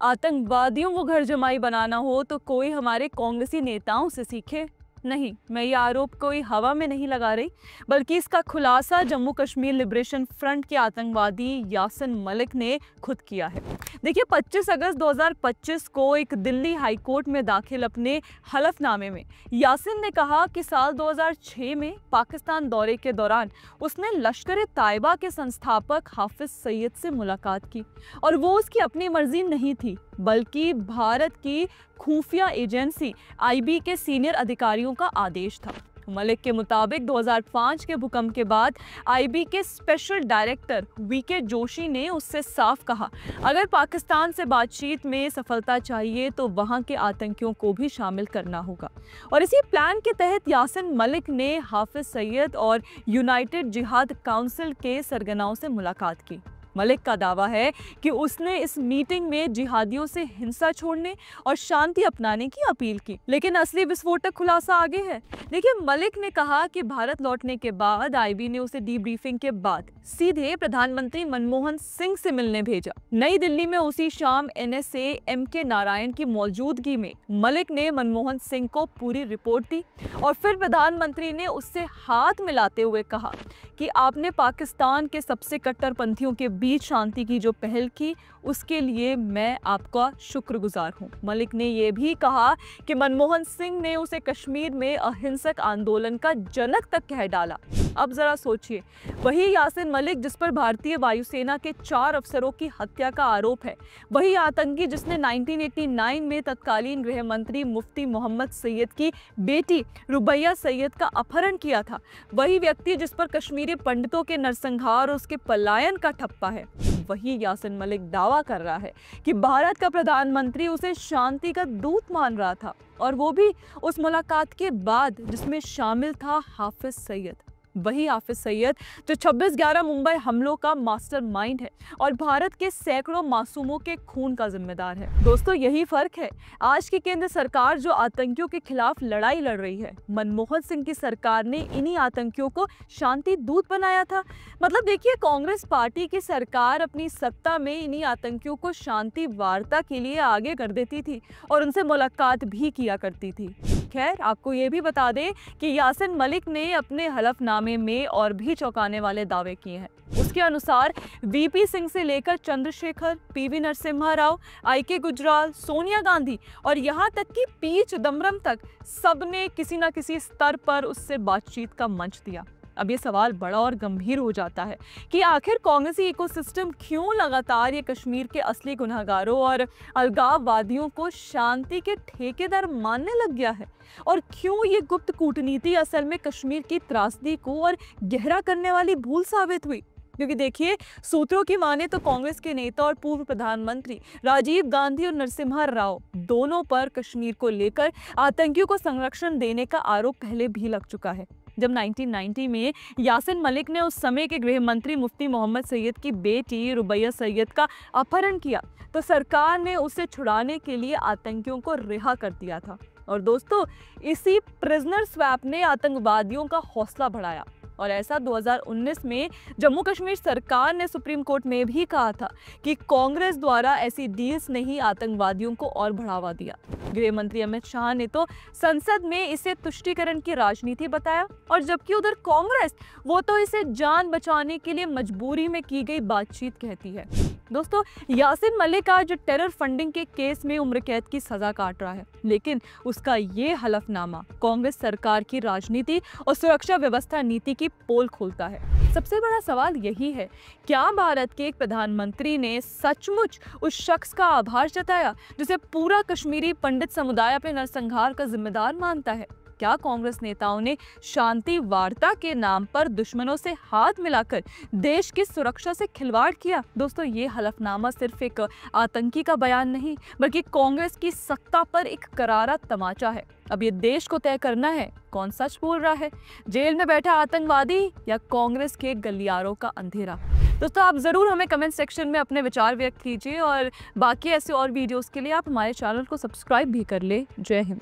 आतंकवादियों को घर जमाई बनाना हो तो कोई हमारे कांग्रेसी नेताओं से सीखे। नहीं, मैं ये आरोप कोई हवा में नहीं लगा रही, बल्कि इसका खुलासा जम्मू कश्मीर लिबरेशन फ्रंट के आतंकवादी यासिन मलिक ने खुद किया है। देखिए, 25 अगस्त 2025 को एक दिल्ली हाईकोर्ट में दाखिल अपने हलफनामे में यासिन ने कहा कि साल 2006 में पाकिस्तान दौरे के दौरान उसने लश्कर तायबा के संस्थापक हाफिज सईद से मुलाकात की और वो उसकी अपनी मर्जी नहीं थी, बल्कि भारत की खुफिया एजेंसी आईबी के सीनियर अधिकारियों का आदेश था। मलिक के मुताबिक 2005 के भूकंप के बाद आईबी के स्पेशल डायरेक्टर वीके जोशी ने उससे साफ कहा, अगर पाकिस्तान से बातचीत में सफलता चाहिए तो वहां के आतंकियों को भी शामिल करना होगा। और इसी प्लान के तहत यासिन मलिक ने हाफिज सईद और यूनाइटेड जिहाद काउंसिल के सरगनाओं से मुलाकात की। मलिक का दावा है कि उसने इस मीटिंग में जिहादियों से हिंसा छोड़ने और शांति अपनाने की अपील की, लेकिन असली विस्फोटक खुलासा आगे है। देखिए, मलिक ने कहा कि भारत लौटने के बाद आईबी ने उसे डीब्रीफिंग के बाद सीधे प्रधानमंत्री मनमोहन सिंह से मिलने भेजा। नई दिल्ली में उसी शाम एनएसए एमके नारायण की मौजूदगी में मलिक ने मनमोहन सिंह को पूरी रिपोर्ट दी और फिर प्रधानमंत्री ने उससे हाथ मिलाते हुए कहा कि आपने पाकिस्तान के सबसे कट्टरपंथियों के बीच शांति की जो पहल की, उसके लिए मैं आपका शुक्रगुजार हूं। मलिक ने यह भी कहा कि मनमोहन सिंह ने उसे कश्मीर में अहिंसक आंदोलन का जनक तक कह डाला। अब जरा सोचिए, वही यासिन मलिक जिस पर भारतीय वायुसेना के 4 अफसरों की हत्या का आरोप है, वही आतंकी जिसने 1989 में तत्कालीन गृह मंत्री मुफ्ती मोहम्मद सैयद की बेटी रुबैया सैयद का अपहरण किया था, वही व्यक्ति जिस पर कश्मीरी पंडितों के नरसंहार और उसके पलायन का ठप्पा है, वही यासिन मलिक दावा कर रहा है कि भारत का प्रधानमंत्री उसे शांति का दूत मान रहा था, और वो भी उस मुलाकात के बाद जिसमें शामिल था हाफिज सईद। वही हाफिज सईद जो 26/11 मुंबई हमलों का मास्टरमाइंड है और भारत के सैकड़ों मासूमों के खून का जिम्मेदार है। दोस्तों, यही फर्क है। आज की केंद्र सरकार जो आतंकियों के खिलाफ लड़ाई लड़ रही है, मनमोहन सिंह की सरकार ने इन्हीं आतंकियों को शांति दूत बनाया था। मतलब देखिए, कांग्रेस पार्टी की सरकार अपनी सत्ता में इन्हीं आतंकियों को शांति वार्ता के लिए आगे कर देती थी और उनसे मुलाकात भी किया करती थी। खैर, आपको ये भी बता दें कि यासिन मलिक ने अपने हलफनामे में और भी चौंकाने वाले दावे किए हैं। उसके अनुसार वीपी सिंह से लेकर चंद्रशेखर, पीवी नरसिम्हा राव, आईके गुजराल, सोनिया गांधी और यहाँ तक कि पी चिदम्बरम तक सबने किसी न किसी स्तर पर उससे बातचीत का मंच दिया। अब ये सवाल बड़ा और गंभीर हो जाता है कि आखिर कांग्रेसी इकोसिस्टम क्यों लगातार ये कश्मीर के असली गुनहगारों और अलगाववादियों को शांति के ठेकेदार मानने लग गया है, और क्यों ये गुप्त कूटनीति असल में कश्मीर की त्रासदी को और गहरा करने वाली भूल साबित हुई। क्योंकि देखिए, सूत्रों की माने तो कांग्रेस के नेता और पूर्व प्रधानमंत्री राजीव गांधी और नरसिम्हा राव दोनों पर कश्मीर को लेकर आतंकियों को संरक्षण देने का आरोप पहले भी लग चुका है। जब 1990 में यासिन मलिक ने उस समय के गृह मंत्री मुफ्ती मोहम्मद सैयद की बेटी रुबैया सैयद का अपहरण किया, तो सरकार ने उसे छुड़ाने के लिए आतंकियों को रिहा कर दिया था। और दोस्तों, इसी प्रिजनर स्वैप ने आतंकवादियों का हौसला बढ़ाया, और ऐसा 2019 में जम्मू कश्मीर सरकार ने सुप्रीम कोर्ट में भी कहा था कि कांग्रेस द्वारा ऐसी डील्स ने ही आतंकवादियों को और बढ़ावा दिया। गृह मंत्री अमित शाह ने तो संसद में इसे तुष्टीकरण की राजनीति बताया, और जबकि उधर कांग्रेस वो तो इसे जान बचाने के लिए मजबूरी में की गई बातचीत कहती है। दोस्तों, यासिन मलिक आज टेरर फंडिंग के केस में उम्र कैद की सजा काट रहा है, लेकिन उसका ये हलफनामा कांग्रेस सरकार की राजनीति और सुरक्षा व्यवस्था नीति की पोल खोलता है। सबसे बड़ा सवाल यही है, क्या भारत के एक प्रधानमंत्री ने सचमुच उस शख्स का आभार जताया जिसे पूरा कश्मीरी पंडित समुदाय अपने नरसंहार का जिम्मेदार मानता है? क्या कांग्रेस नेताओं ने शांति वार्ता के नाम पर दुश्मनों से हाथ मिलाकर देश की सुरक्षा से खिलवाड़ किया? दोस्तों, ये हलफनामा सिर्फ एक आतंकी का बयान नहीं, बल्कि कांग्रेस की सत्ता पर एक करारा तमाचा है। अब ये देश को तय करना है कौन सच बोल रहा है, जेल में बैठा आतंकवादी या कांग्रेस के गलियारों का अंधेरा। दोस्तों, आप ज़रूर हमें कमेंट सेक्शन में अपने विचार व्यक्त कीजिए, और बाकी ऐसे और वीडियोस के लिए आप हमारे चैनल को सब्सक्राइब भी कर ले। जय हिंद।